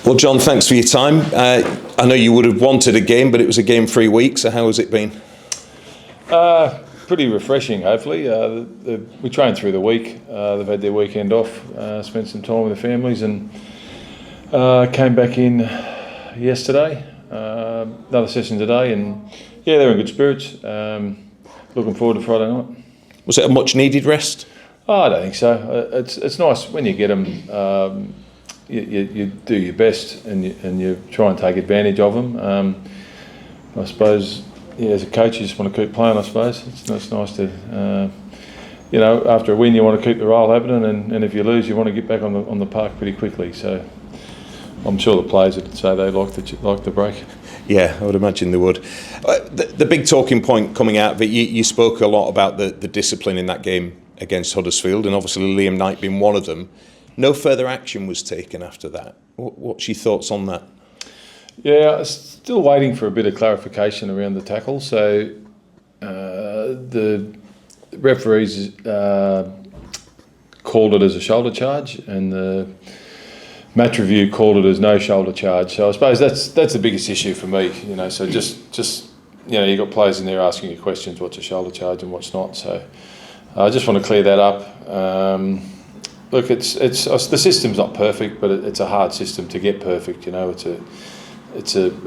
Well, John, thanks for your time. I know you would have wanted a game, but it was a game-free week, so how has it been? Pretty refreshing, hopefully. We trained through the week. They've had their weekend off, spent some time with their families, and came back in yesterday. Another session today, and yeah, they're in good spirits. Looking forward to Friday night. Was it a much-needed rest? Oh, I don't think so. It's nice when you get them. You do your best, and you try and take advantage of them. I suppose, yeah, as a coach, you just want to keep playing. I suppose it's nice to, after a win, you want to keep the roll happening, and if you lose, you want to get back on the park pretty quickly. So I'm sure the players would say they like the break. Yeah, I would imagine they would. The big talking point coming out of it, you spoke a lot about the discipline in that game against Huddersfield, and obviously Liam Knight being one of them. No further action was taken after that. What's your thoughts on that? Yeah, still waiting for a bit of clarification around the tackle. So the referees called it as a shoulder charge, and the match review called it as no shoulder charge. So I suppose that's the biggest issue for me. So just you've got players in there asking you questions: what's a shoulder charge and what's not. So I just want to clear that up. Look, it's the system's not perfect, but it's a hard system to get perfect. It's a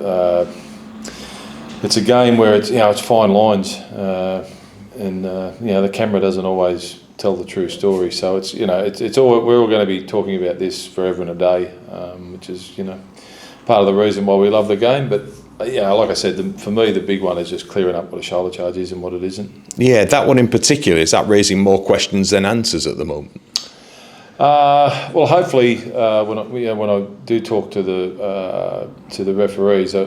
game where it's fine lines, and the camera doesn't always tell the true story. So it's all, we're all going to be talking about this forever and a day, which is part of the reason why we love the game. But like I said, for me the big one is just clearing up what a shoulder charge is and what it isn't. Yeah, that one in particular, is that raising more questions than answers at the moment? Well, hopefully, when I do talk to the referees, I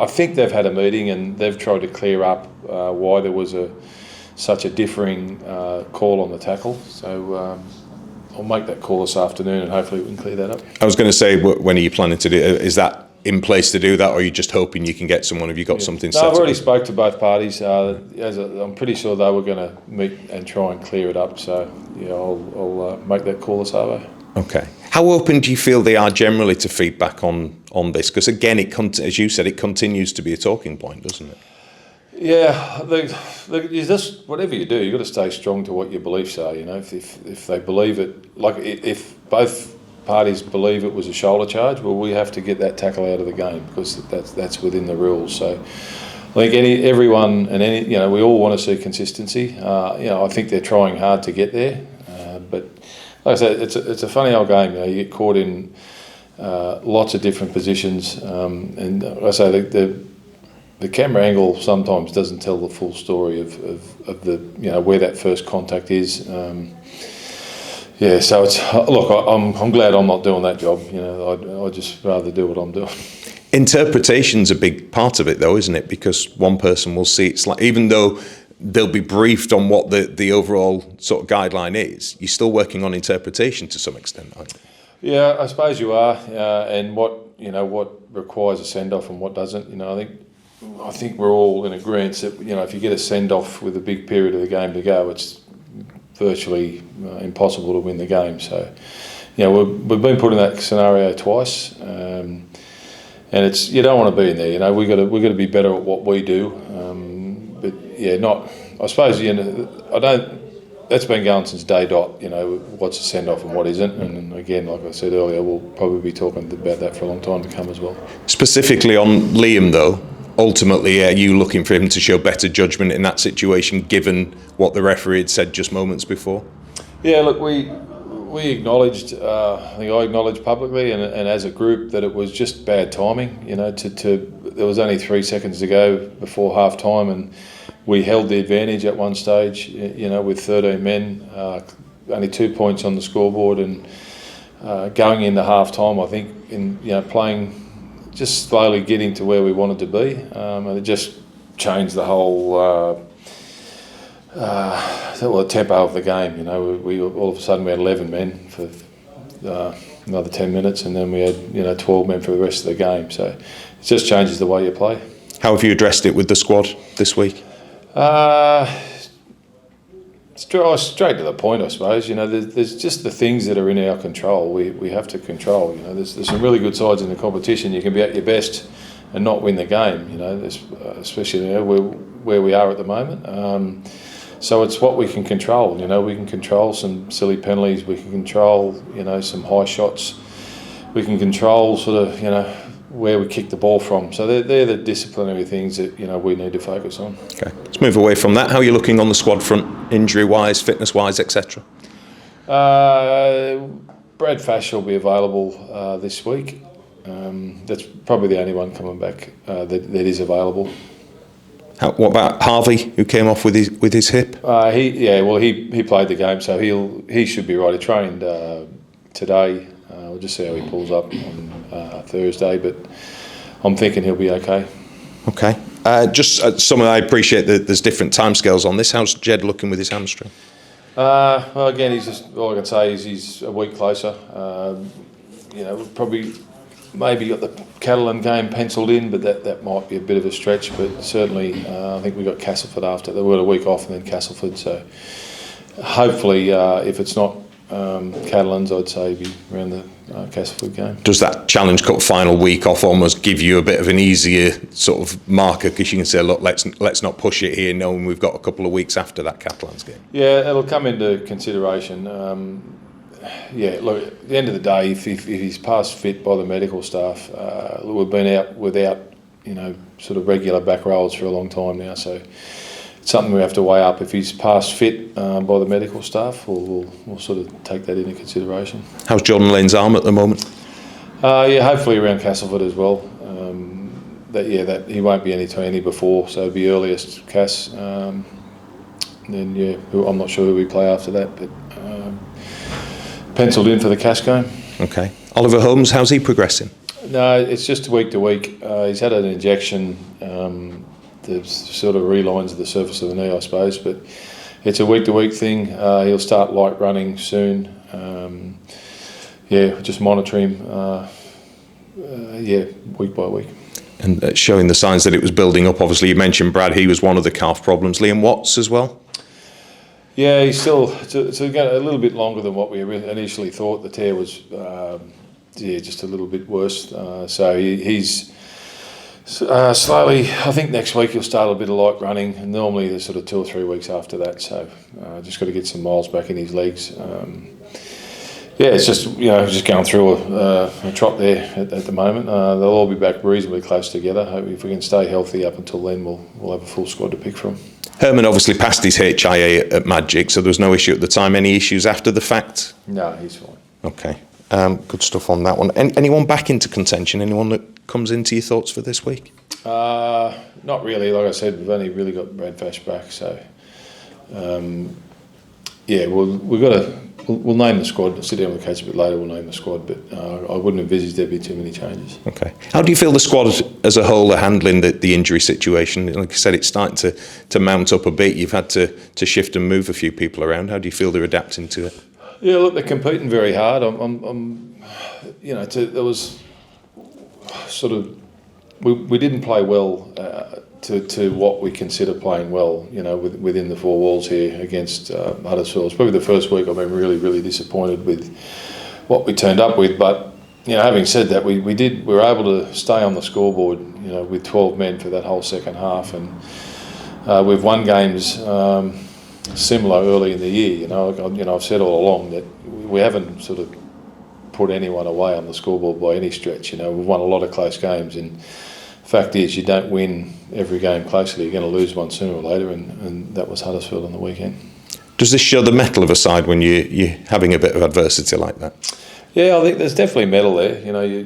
think they've had a meeting and they've tried to clear up why there was such a differing call on the tackle. So I'll make that call this afternoon, and hopefully we can clear that up. I was going to say, when are you planning to do? Is that in place to do that, or are you just hoping you can get someone? Have you got something set up? I've already spoke to both parties. I'm pretty sure they were going to meet and try and clear it up. So I'll make that call this over. Okay. How open do you feel they are generally to feedback on this? Because again, as you said, it continues to be a talking point, doesn't it? Yeah, you just, whatever you do, you've got to stay strong to what your beliefs are. If they believe it, like if both parties believe it was a shoulder charge, well, we have to get that tackle out of the game, because that's within the rules. So I think everyone and we all want to see consistency. I think they're trying hard to get there, but like I said, it's a funny old game. You get caught in lots of different positions, and like I say the camera angle sometimes doesn't tell the full story of the where that first contact is. So I'm glad I'm not doing that job. I'd just rather do what I'm doing. Interpretation's a big part of it, though, isn't it? Because one person will see it's like, even though they'll be briefed on what the overall sort of guideline is, you're still working on interpretation to some extent, aren't you? Yeah, I suppose you are, and what requires a send off and what doesn't. I think we're all in agreement that if you get a send off with a big period of the game to go, it's virtually impossible to win the game. So, we've been put in that scenario twice, and it's, you don't want to be in there. We've got to be better at what we do. I suppose I don't. That's been going since day dot. What's a send off and what isn't. And again, like I said earlier, we'll probably be talking about that for a long time to come as well. Specifically on Liam, though. Ultimately, are you looking for him to show better judgment in that situation, given what the referee had said just moments before? Yeah, look, we acknowledged, I think I acknowledged publicly and as a group, that it was just bad timing. There was only 3 seconds to go before half time, and we held the advantage at one stage, with 13 men, only 2 points on the scoreboard, and going into half time, I think, playing, just slowly getting to where we wanted to be, and it just changed the whole the tempo of the game. We all of a sudden we had 11 men for another 10 minutes, and then we had 12 men for the rest of the game. So it just changes the way you play. How have you addressed it with the squad this week? Straight to the point, I suppose. You know, there's just the things that are in our control. We have to control. You know, there's some really good sides in the competition. You can be at your best and not win the game. You know, especially where we are at the moment. So it's what we can control. You know, we can control some silly penalties. We can control, you know, some high shots. We can control sort of, you know, where we kick the ball from. So they're the disciplinary things that, you know, we need to focus on. Okay, let's move away from that. How are you looking on the squad front, injury-wise, fitness-wise, etc.? Brad Fash will be available this week. That's probably the only one coming back that is available. What about Harvey, who came off with his hip? He played the game, so he should be right. He trained today. We'll just see how he pulls up on Thursday, but I'm thinking he'll be okay. Okay. I appreciate that there's different timescales on this. How's Jed looking with his hamstring? Well, again, all I can say is he's a week closer. You know, probably maybe got the Catalan game penciled in, but that might be a bit of a stretch. But certainly, I think we got Castleford after. They were a week off and then Castleford. So hopefully, if it's not Catalans, I'd say be around the Castleford game. Does that Challenge Cup final week off almost give you a bit of an easier sort of marker, because you can say, look, let's not push it here, knowing we've got a couple of weeks after that Catalans game? Yeah, it'll come into consideration. Look, at the end of the day, if he's passed fit by the medical staff, we've been out without, you know, sort of regular back rolls for a long time now, so it's something we have to weigh up. If he's passed fit by the medical staff, we'll sort of take that into consideration. How's Jordan Lane's arm at the moment? Hopefully around Castleford as well. That he won't be any before, so it'll be earliest Cass. Then I'm not sure who we play after that, but penciled in for the Cass game. Okay. Oliver Holmes, how's he progressing? No, it's just week to week. He's had an injection. The sort of relines the surface of the knee, I suppose, but it's a week-to-week thing. He'll start light running soon. Just monitor him, week by week. And showing the signs that it was building up. Obviously, you mentioned Brad, he was one of the calf problems. Liam Watts as well? Yeah, he's still it's a little bit longer than what we initially thought. The tear was, just a little bit worse. So he's slowly, I think next week he'll start a bit of light running, and normally there's sort of 2 or 3 weeks after that, so just got to get some miles back in his legs. It's just, you know, just going through a trot there at the moment. They'll all be back reasonably close together. Hopefully if we can stay healthy up until then, we'll have a full squad to pick from. Herman obviously passed his HIA at Magic, so there was no issue at the time. Any issues after the fact? No, he's fine. Okay. Good stuff on that one. Anyone back into contention? Anyone that comes into your thoughts for this week? Not really. Like I said, we've only really got Brad Fash back, so we'll name the squad. I'll sit down with the coach a bit later. We'll name the squad, but I wouldn't envisage there'd be too many changes. Okay. How do you feel the squad as a whole are handling the injury situation? Like I said, it's starting to mount up a bit. You've had to shift and move a few people around. How do you feel they're adapting to it? Yeah, look, they're competing very hard. There was sort of we didn't play well to what we consider playing well, you know, within the 4 walls here against Huddersfield. It's probably the first week I've been really, really disappointed with what we turned up with. But, you know, having said that, we were able to stay on the scoreboard, you know, with 12 men for that whole second half, and we've won games similar early in the year. You know, I've said all along that we haven't sort of put anyone away on the scoreboard by any stretch. You know, we've won a lot of close games, and the fact is you don't win every game closely. You're going to lose one sooner or later, and that was Huddersfield on the weekend. Does this show the mettle of a side when you're having a bit of adversity like that? Yeah, I think there's definitely mettle there. You know,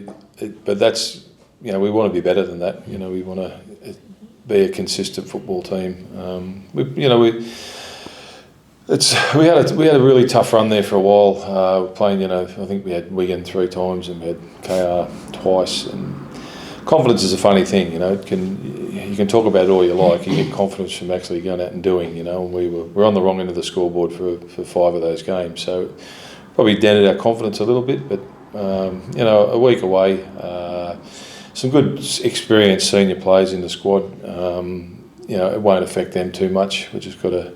but that's, you know, we want to be better than that. You know, we want to be a consistent football team. We had a really tough run there for a while, playing, you know, I think we had Wigan 3 times and we had KR twice, and confidence is a funny thing, you know. You can talk about it all you like, you get confidence from actually going out and doing, you know, and we're on the wrong end of the scoreboard for 5 of those games, so probably dented our confidence a little bit, but you know, a week away, some good experienced senior players in the squad, you know, it won't affect them too much. We just got to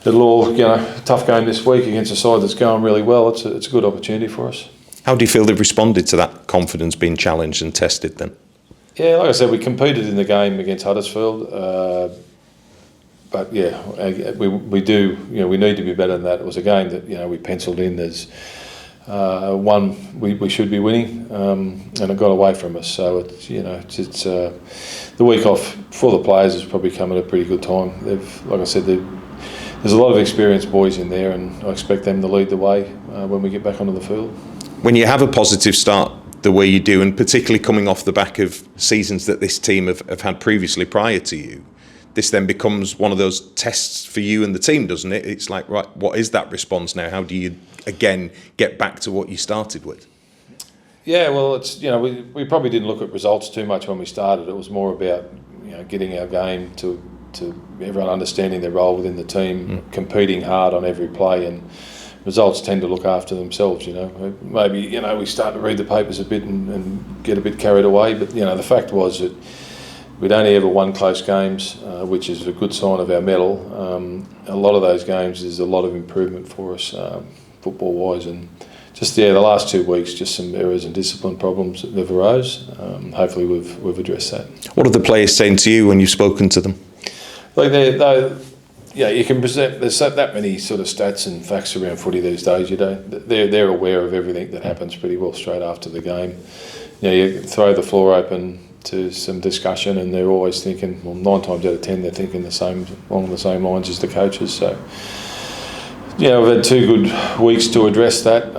it'll all, a tough game this week against a side that's going really well. It's a good opportunity for us. How do you feel they've responded to that confidence being challenged and tested then? Yeah, like I said, we competed in the game against Huddersfield, but yeah, we do. We need to be better than that. It was a game that we penciled in as one we should be winning, and it got away from us. So it's the week off for the players has probably come at a pretty good time. Like I said, there's a lot of experienced boys in there, and I expect them to lead the way when we get back onto the field. When you have a positive start the way you do, and particularly coming off the back of seasons that this team have had previously prior to you, this then becomes one of those tests for you and the team, doesn't it? It's like, right, what is that response now? How do you, again, get back to what you started with? Yeah, well, it's we probably didn't look at results too much when we started. It was more about getting our game to everyone understanding their role within the team, competing hard on every play, and results tend to look after themselves. Maybe we start to read the papers a bit and get a bit carried away, but the fact was that we'd only ever won close games, which is a good sign of our mettle. A lot of those games is a lot of improvement for us football wise, and just the last 2 weeks, just some errors and discipline problems that have arose. Hopefully we've addressed that. What are the players saying to you when you've spoken to them? Like you can present. There's that many sort of stats and facts around footy these days. They're aware of everything that happens pretty well straight after the game. You throw the floor open to some discussion, and they're always thinking. Well, 9 times out of 10, they're thinking along the same lines as the coaches. So, we've had 2 good weeks to address that.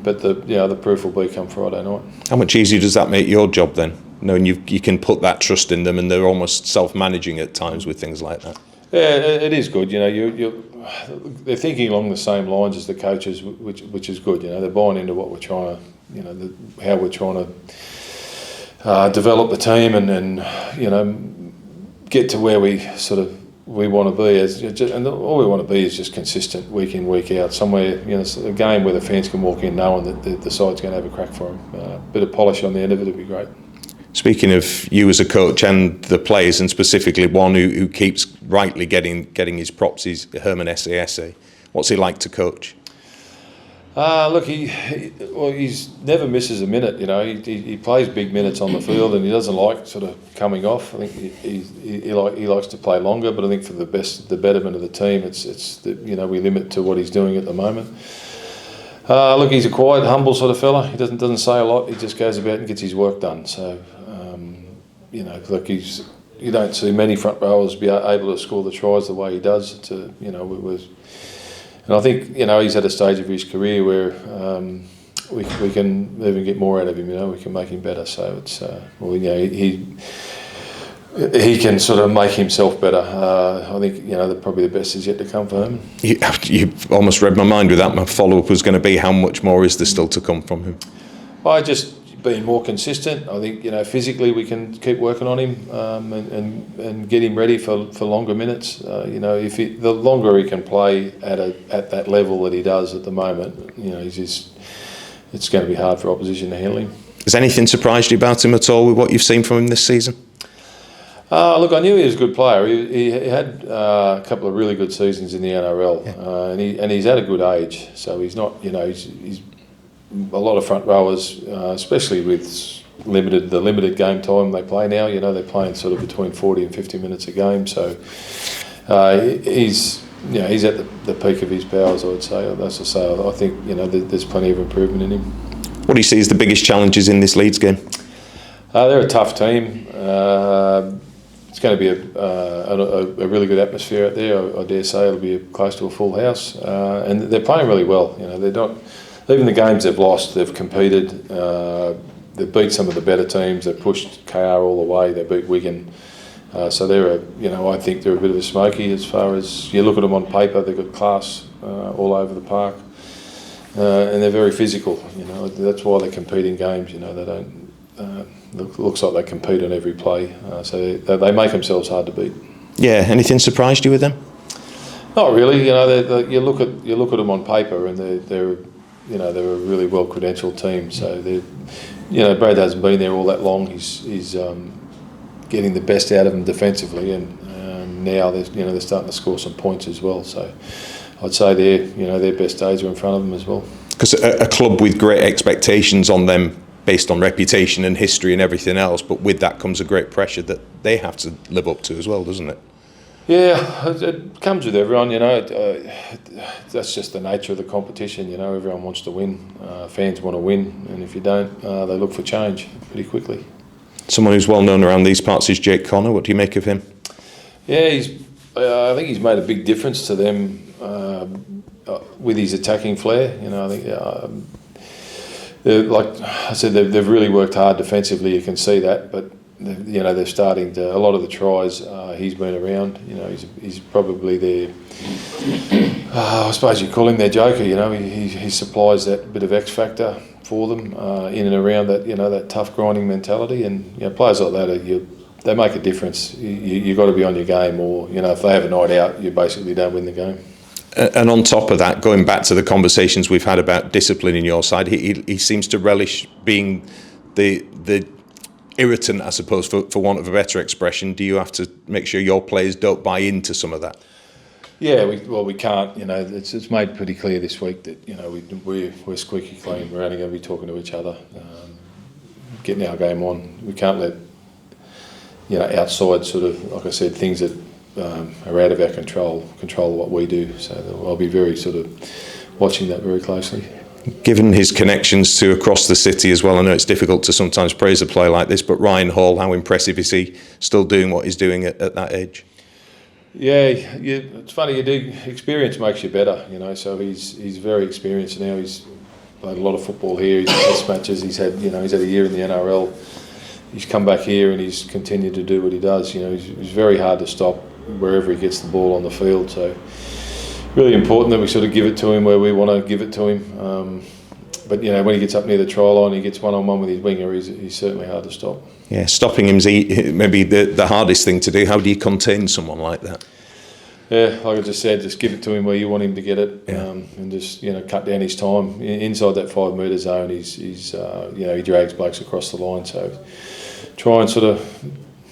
But the proof will be come Friday night. How much easier does that make your job then, knowing you can put that trust in them, and they're almost self-managing at times with things like that? Yeah, it is good. They're thinking along the same lines as the coaches, which is good. They're buying into what we're trying to, how we're trying to develop the team and get to where we want to be. And all we want to be is just consistent week in, week out. Somewhere, a game where the fans can walk in knowing that the side's going to have a crack for them. A bit of polish on the end of it would be great. Speaking of you as a coach and the players, and specifically one who keeps rightly getting his props, is Herman Esse. What's he like to coach? Look, he's never misses a minute. He plays big minutes on the field, and he doesn't like sort of coming off. I think he likes to play longer, but I think for the betterment of the team, we limit to what he's doing at the moment. Look, he's a quiet, humble sort of fella. He doesn't say a lot. He just goes about and gets his work done. So, look, you don't see many front rowers be able to score the tries the way he does. And I think he's at a stage of his career where we can even get more out of him. We can make him better. So it's he can sort of make himself better. I think probably the best is yet to come for him. You almost read my mind with that. My follow-up was going to be, how much more is there still to come from him? By just being more consistent. I think physically we can keep working on him and get him ready for longer minutes. The longer he can play at that level that he does at the moment, it's going to be hard for opposition to handle him. Has anything surprised you about him at all with what you've seen from him this season? Look, I knew he was a good player. He had a couple of really good seasons in the NRL, and he's at a good age. So he's not, he's a lot of front rowers, especially with the limited game time they play now. They're playing sort of between 40 and 50 minutes a game. So he's at the peak of his powers, I would say. That's to say, I think there's plenty of improvement in him. What do you see as the biggest challenges in this Leeds game? They're a tough team. It's going to be a really good atmosphere out there. I dare say it'll be close to a full house, and they're playing really well. They're not. Even the games they've lost, they've competed. They've beat some of the better teams. They've pushed KR all the way. They beat Wigan. So they're I think they're a bit of a smoky as far as you look at them on paper. They've got class all over the park, and they're very physical. That's why they compete in games. They don't. Looks like they compete on every play, so they make themselves hard to beat. Yeah. Anything surprised you with them? Not really. You look at them on paper, and they're a really well credentialed team. So Brad hasn't been there all that long. He's getting the best out of them defensively, and Now they're starting to score some points as well. So I'd say their best days are in front of them as well. Because a club with great expectations on them, based on reputation and history and everything else, but with that comes a great pressure that they have to live up to as well, doesn't it? Yeah, it comes with everyone, that's just the nature of the competition, everyone wants to win, fans want to win, and if you don't, they look for change pretty quickly. Someone who's well known around these parts is Jake Connor. What do you make of him? Yeah, I think he's made a big difference to them with his attacking flair. I think, like I said, they've really worked hard defensively. You can see that, but they're starting to. A lot of the tries he's been around. He's probably their. I suppose you call him their joker. He supplies that bit of X factor for them in and around that. That tough grinding mentality, and players like that they make a difference. You got to be on your game, or if they have a night out, you basically don't win the game. And on top of that, going back to the conversations we've had about discipline in your side, he seems to relish being the irritant, I suppose, for want of a better expression. Do you have to make sure your players don't buy into some of that? Yeah, we can't. It's made pretty clear this week that we're squeaky clean. We're only going to be talking to each other, getting our game on. We can't let outside sort of, like I said, things that are out of our control what we do. So I'll be very sort of watching that very closely. Given his connections to across the city as well, I know it's difficult to sometimes praise a player like this, but Ryan Hall, how impressive is he still doing what he's doing at that age? Yeah, it's funny, experience makes you better, so he's very experienced now. He's played a lot of football here, he's had test matches, he's had a year in the NRL. He's come back here and he's continued to do what he does. He's very hard to stop wherever he gets the ball on the field, so really important that we sort of give it to him where we want to give it to him. But when he gets up near the try line, he gets one-on-one with his winger, he's certainly hard to stop. Yeah, stopping him's maybe the hardest thing to do. How do you contain someone like that? Yeah, like I just said, just give it to him where you want him to get it, and just cut down his time inside that 5 metre zone. He drags blokes across the line, so try and sort of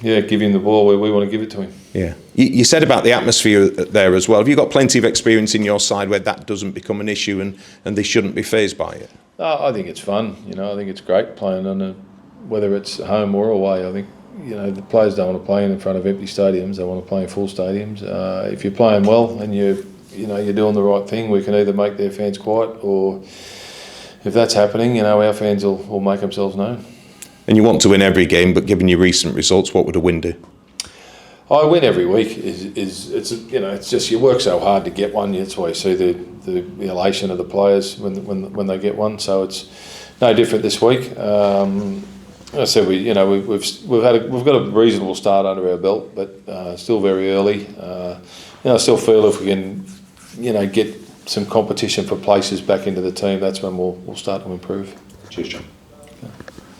give him the ball where we want to give it to him. Yeah, you said about the atmosphere there as well. Have you got plenty of experience in your side where that doesn't become an issue and they shouldn't be fazed by it? I think it's fun. I think it's great playing on whether it's home or away. I think the players don't want to play in front of empty stadiums. They want to play in full stadiums. If you're playing well and you're doing the right thing, we can either make their fans quiet, or if that's happening, our fans will make themselves known. And you want to win every game, but given your recent results, what would a win do? I win every week. It's just you work so hard to get one. That's why you see the elation of the players when they get one. So it's no different this week. I said we've got a reasonable start under our belt, but still very early. I still feel if we can get some competition for places back into the team, that's when we'll start to improve. Cheers, John.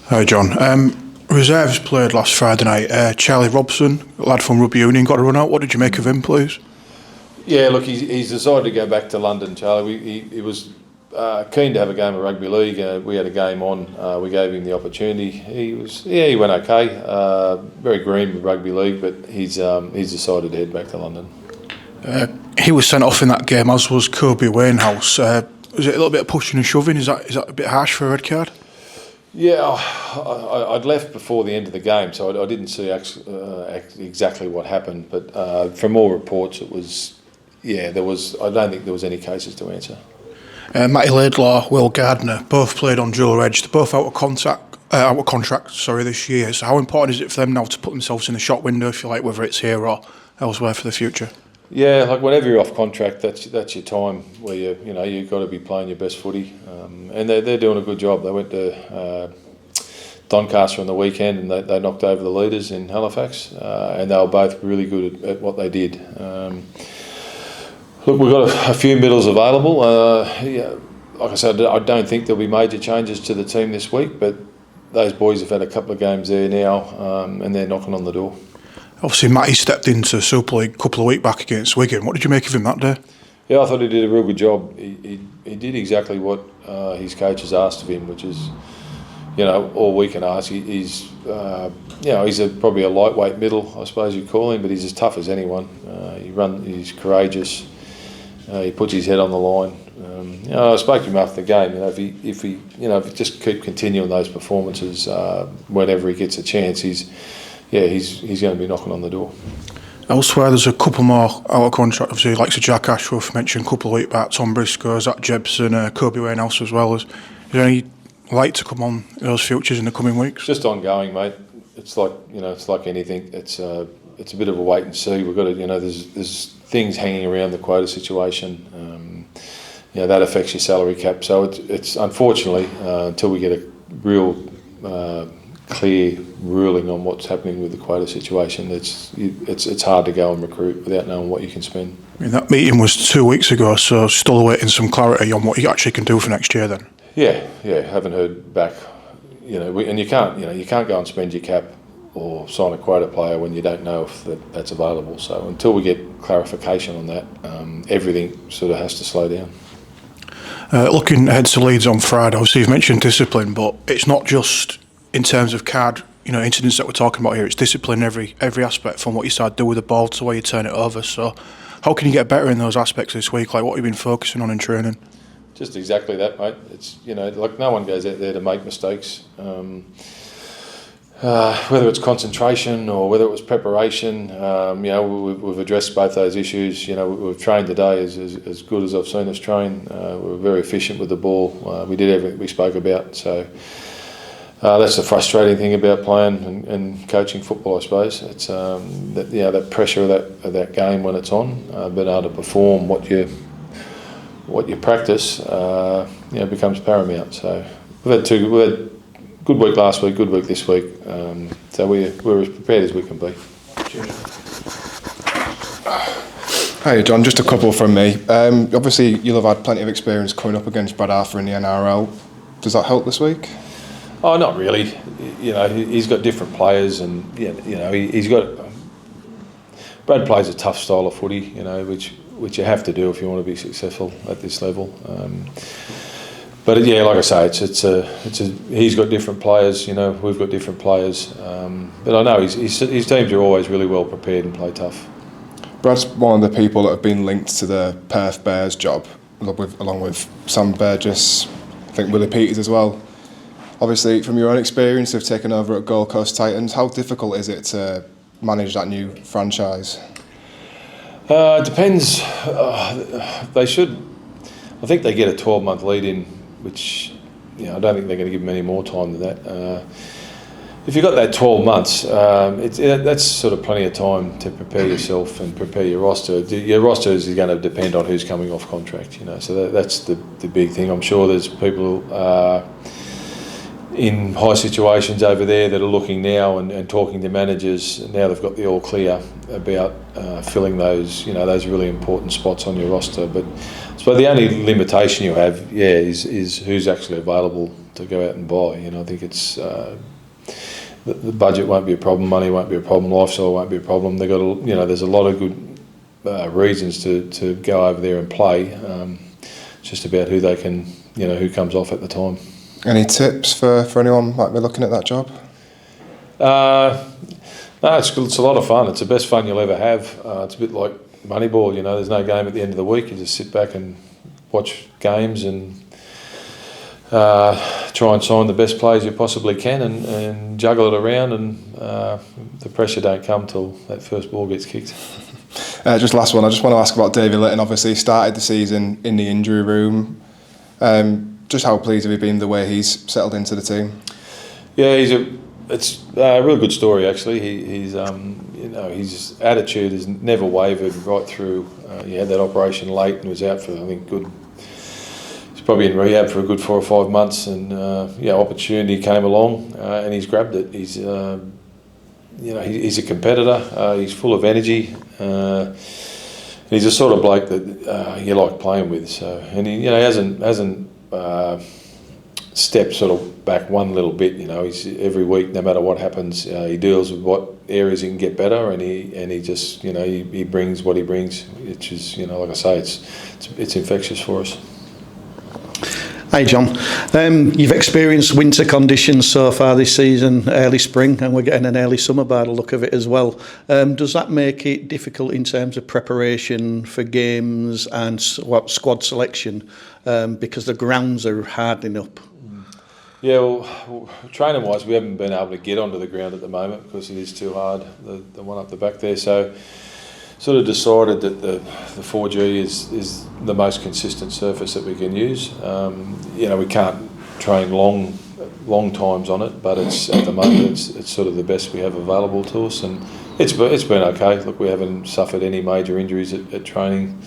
Hi, John. Reserves played last Friday night. Charlie Robson, a lad from Rugby Union, got a run out. What did you make of him, please? Yeah, look, he's decided to go back to London, Charlie. He was keen to have a game of rugby league. We had a game on. We gave him the opportunity. He went okay. Very green with rugby league, but he's decided to head back to London. He was sent off in that game, as was Kobe Wainhouse. Was it a little bit of pushing and shoving? Is that a bit harsh for a red card? Yeah, I'd left before the end of the game, so I didn't see exactly what happened. But from all reports, it was. There was. I don't think there was any cases to answer. Matty Laidlaw, Will Gardner, both played on dual edge. They're both out of contract this year. So how important is it for them now to put themselves in the shop window, if you like, whether it's here or elsewhere for the future? Yeah, like whenever you're off contract, that's your time where you've got to be playing your best footy, and they're doing a good job. They went to Doncaster on the weekend and they knocked over the leaders in Halifax, and they were both really good at what they did. Look, we've got a few middles available. Like I said, I don't think there'll be major changes to the team this week, but those boys have had a couple of games there now, and they're knocking on the door. Obviously, Matty stepped into Super League a couple of weeks back against Wigan. What did you make of him that day? Yeah, I thought he did a real good job. He did exactly what his coaches asked of him, which is all we can ask, he's probably a lightweight middle, I suppose you'd call him, but he's as tough as anyone. He's courageous. He puts his head on the line. I spoke to him after the game. If he just keep continuing those performances, whenever he gets a chance, he's going to be knocking on the door. Elsewhere, there's a couple more out of contract. Obviously, like Jack Ashworth mentioned a couple of weeks back, Tom Briscoe, Zach Jebson, Kobe Wainhouse as well. Is there any light to come on those futures in the coming weeks? Just ongoing, mate. It's like anything. It's a bit of a wait and see. We've got to, there's things hanging around the quota situation. That affects your salary cap. So it's unfortunately until we get a real clear ruling on what's happening with the quota situation, it's hard to go and recruit without knowing what you can spend. I mean, that meeting was 2 weeks ago, so still awaiting some clarity on what you actually can do for next year. Then. Yeah, haven't heard back. And you can't go and spend your cap or sign a quota player when you don't know if that's available. So until we get clarification on that, everything sort of has to slow down. Looking ahead to Leeds on Friday, obviously you've mentioned discipline, but it's not just in terms of card, incidents that we're talking about here. It's discipline every aspect, from what you start to do with the ball to where you turn it over. So how can you get better in those aspects this week? Like, what have you been focusing on in training? Just exactly that, mate. It's like no one goes out there to make mistakes. Whether it's concentration or whether it was preparation, we've addressed both those issues. We've trained today as good as I've seen us train. We're very efficient with the ball. We did everything we spoke about. So that's the frustrating thing about playing and coaching football, I suppose. It's that pressure of that game when it's on, being able to perform what you practice, becomes paramount. So we've had good week last week, good week this week. So we're as prepared as we can be. Hi John, just a couple from me. Obviously you'll have had plenty of experience coming up against Brad Arthur in the NRL. Does that help this week? Oh, not really. He's got different players, and he's got. Brad plays a tough style of footy, which you have to do if you want to be successful at this level. But like I say, he's got different players. We've got different players. But I know his teams are always really well prepared and play tough. Brad's one of the people that have been linked to the Perth Bears job, along with Sam Burgess, I think Willie Peters as well. Obviously, from your own experience of taking over at Gold Coast Titans, how difficult is it to manage that new franchise? It depends. They should. I think they get a 12-month lead in, which I don't think they're going to give them any more time than that. If you've got that 12 months, that's sort of plenty of time to prepare yourself and prepare your roster. Your roster is going to depend on who's coming off contract, So that's the big thing. I'm sure there's people in high situations over there that are looking now and talking to managers. Now they've got the all clear about filling those, those really important spots on your roster. But so the only limitation you have, is who's actually available to go out and buy. I think it's the budget won't be a problem, money won't be a problem, lifestyle won't be a problem. They've got there's a lot of good reasons to go over there and play. It's just about who they can, who comes off at the time. Any tips for anyone who might be looking at that job? No, it's good. It's a lot of fun. It's the best fun you'll ever have. It's a bit like Moneyball. There's no game at the end of the week. You just sit back and watch games and try and sign the best players you possibly can and juggle it around. And the pressure don't come till that first ball gets kicked. Just last one. I just want to ask about David Litton. Obviously, he started the season in the injury room. Just how pleased have you been the way he's settled into the team? Yeah, it's a real good story actually. His attitude has never wavered right through. He had that operation late and was out for he's probably in rehab for a good 4 or 5 months, and opportunity came along and he's grabbed it. He's a competitor. He's full of energy. He's a sort of bloke that you like playing with. So, and he hasn't stepped sort of back one little bit. He's every week, no matter what happens, he deals with what areas he can get better, and he just he brings what he brings, which is like I say, it's infectious for us. Hi John. You've experienced winter conditions so far this season, early spring, and we're getting an early summer by the look of it as well. Does that make it difficult in terms of preparation for games and squad selection, because the grounds are hardening up? Yeah, well, training-wise, we haven't been able to get onto the ground at the moment because it is too hard, the one up the back there. So sort of decided that the 4G is the most consistent surface that we can use. We can't train long times on it, but it's at the moment it's sort of the best we have available to us, and it's been okay. Look, we haven't suffered any major injuries at training,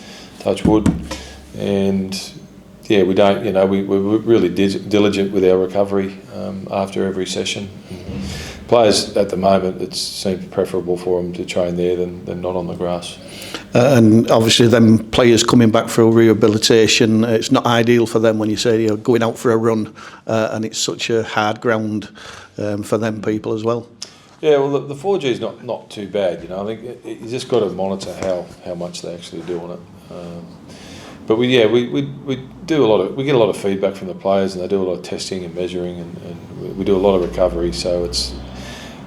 touch wood, and yeah, we don't. We're really diligent with our recovery after every session. Players at the moment, it seems preferable for them to train there than not on the grass. And obviously them players coming back for rehabilitation, it's not ideal for them when you say you're going out for a run and it's such a hard ground for them people as well. Yeah, well, the 4G is not too bad. I think you just got to monitor how much they actually do on it. But we do we get a lot of feedback from the players, and they do a lot of testing and measuring, and we do a lot of recovery. So it's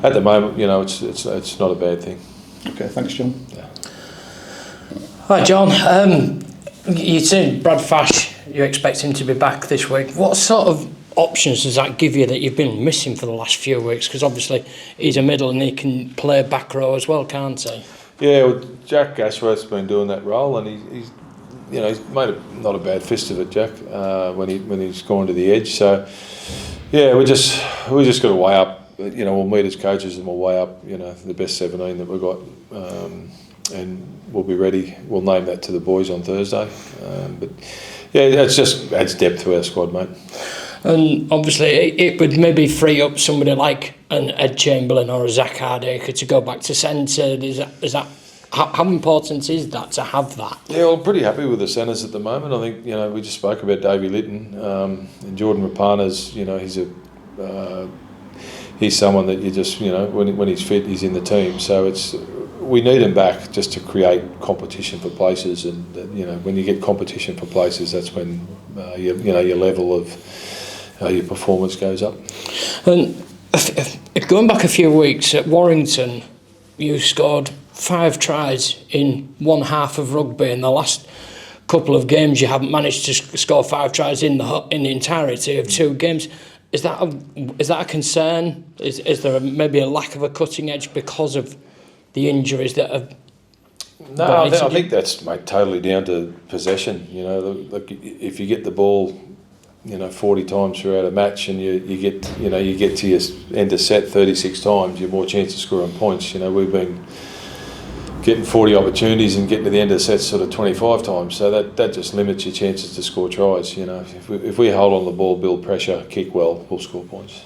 at the moment, it's not a bad thing. Okay, thanks, John. Yeah. Hi, John. You said Brad Fash, you expect him to be back this week. What sort of options does that give you that you've been missing for the last few weeks? Because obviously he's a middle and he can play back row as well, can't he? Yeah, well, Jack Ashworth's been doing that role, and he's made not a bad fist of it, Jack, when he's gone to the edge. So yeah, we just got to weigh up. We'll meet as coaches and we'll weigh up, the best 17 that we've got, and we'll be ready. We'll name that to the boys on Thursday. But yeah, it just adds depth to our squad, mate. And obviously it would maybe free up somebody like an Ed Chamberlain or a Zach Hardacre to go back to centre. Is that how important is that to have that? Yeah, well, I'm pretty happy with the centres at the moment. I think we just spoke about Davey Litton, and Jordan Rapana's. He's someone that you just when he's fit, he's in the team. So we need him back just to create competition for places, and when you get competition for places, that's when your level of your performance goes up. And going back a few weeks at Warrington, you scored 5 tries in one half of rugby. In the last couple of games, you haven't managed to score 5 tries in the entirety of 2 games. Is that a concern? Is there maybe a lack of a cutting edge because of the injuries that have? No, I think that's totally down to possession. Look, if you get the ball, 40 times throughout a match, and you get to your end of set 36 times, you're more chance of scoring points. We've been getting 40 opportunities and getting to the end of the set sort of 25 times, so that just limits your chances to score tries. If we hold on the ball, build pressure, kick well, we'll score points.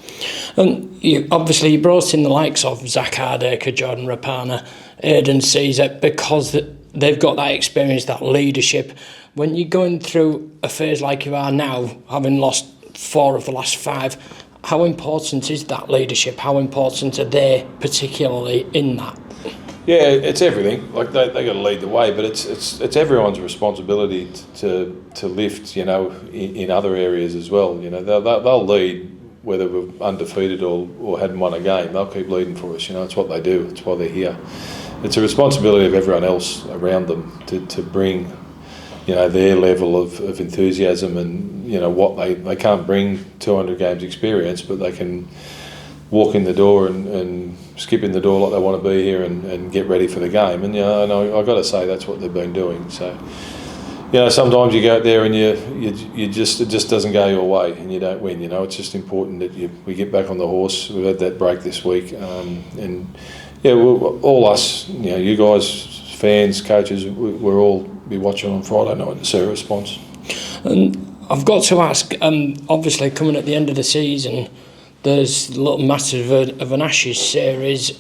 And you brought in the likes of Zach Hardacre, Jordan Rapana, Aidan Caesar, because they've got that experience, that leadership. When you're going through a phase like you are now, having lost 4 of the last 5, how important is that leadership? How important are they particularly in that? Yeah, it's everything. Like they got to lead the way, but it's everyone's responsibility to lift. In other areas as well. They'll lead whether we're undefeated or hadn't won a game. They'll keep leading for us. It's what they do. It's why they're here. It's a responsibility of everyone else around them to bring, their level of enthusiasm and what they can't bring 200 games experience, but they can walk in the door and skip in the door like they want to be here and get ready for the game. And I've got to say that's what they've been doing. So sometimes you go out there and it just doesn't go your way and you don't win. It's just important that we get back on the horse. We've had that break this week, and all us, you guys, fans, coaches, we're all be watching on Friday night to see a response. And I've got to ask, obviously coming at the end of the season, there's a little matter of an Ashes series.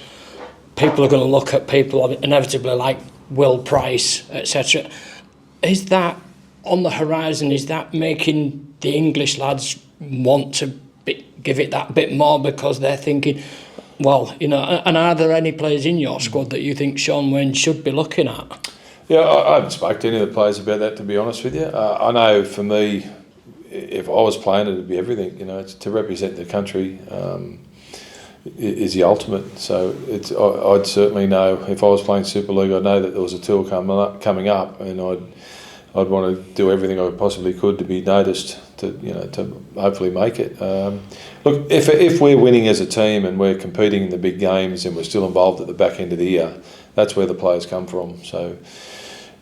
People are going to look at people inevitably like Will Price, etc. Is that on the horizon? Is that making the English lads want to give it that bit more because they're thinking, well, and are there any players in your squad that you think Sean Wayne should be looking at? Yeah, I haven't spoken to any of the players about that, to be honest with you. I know for me, if I was playing, it'd be everything. You know, it's to represent the country is the ultimate. So I'd certainly know if I was playing Super League, I'd know that there was a tour coming up, and I'd want to do everything I possibly could to be noticed, to hopefully make it. Look, if we're winning as a team and we're competing in the big games and we're still involved at the back end of the year, that's where the players come from. So,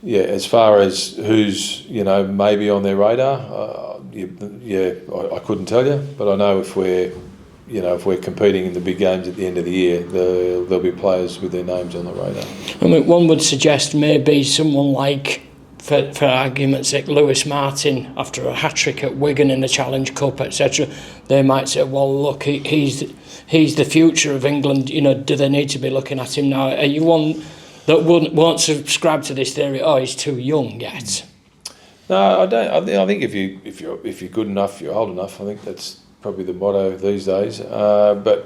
yeah, as far as who's maybe on their radar, I couldn't tell you, but I know if we're competing in the big games at the end of the year, there'll be players with their names on the radar. I mean, one would suggest maybe someone like, for argument's sake, Lewis Martin, after a hat-trick at Wigan in the Challenge Cup, etc., they might say, well, look, he's the future of England. Do they need to be looking at him now? Are you one that won't subscribe to this theory? Oh, he's too young yet. No, I don't. I think if you're good enough, you're old enough. I think that's probably the motto these days. But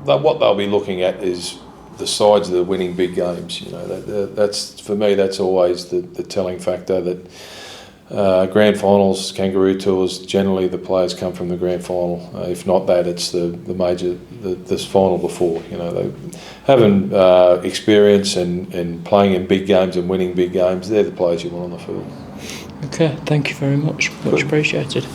what they'll be looking at is the sides that are winning big games. That's for me. That's always the telling factor. That grand finals, kangaroo tours, generally the players come from the grand final. If not that, it's the major, this final before. They having experience and playing in big games and winning big games. They're the players you want on the field. Okay, thank you very much. Much appreciated.